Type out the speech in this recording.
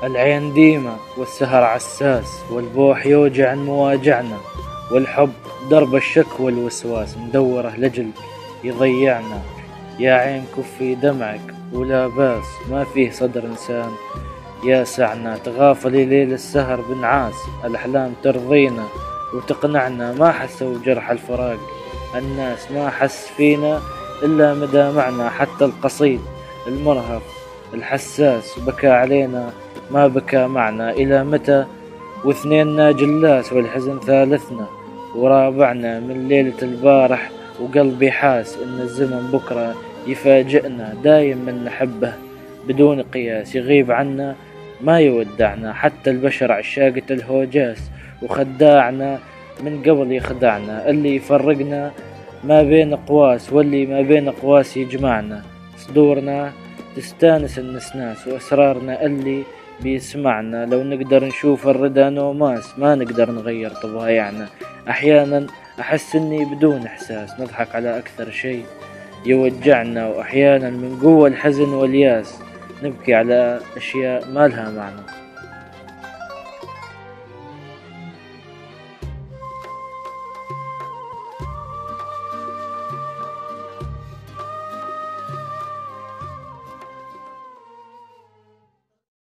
العين ديمة والسهر عساس، والبوح يوجع مواجعنا، والحب درب الشك والوسواس مدوره لجل يضيعنا. يا عين كفي دمعك ولا باس، ما فيه صدر إنسان ياسعنا. تغافلي ليل السهر بنعاس، الأحلام ترضينا وتقنعنا. ما حسوا جرح الفراق الناس، ما حس فينا إلا مدامعنا. حتى القصيد المرهف الحساس بكى علينا ما بكى معنا. إلى متى واثنيننا جلاس، والحزن ثالثنا ورابعنا. من ليلة البارح وقلبي حاس إن الزمن بكرة يفاجئنا. دايم من نحبه بدون قياس، يغيب عنا ما يودعنا. حتى البشر عشاقة الهوجاس، وخداعنا من قبل يخدعنا. اللي يفرقنا ما بين قواس، واللي ما بين قواس يجمعنا. صدورنا تستانس النسناس، وأسرارنا اللي بيسمعنا. لو نقدر نشوف الردى نوماس، ما نقدر نغير طبايعنا. أحيانا أحس إني بدون إحساس، نضحك على أكثر شيء يوجعنا. وأحيانا من قوة الحزن والياس نبكي على أشياء ما لها معنى.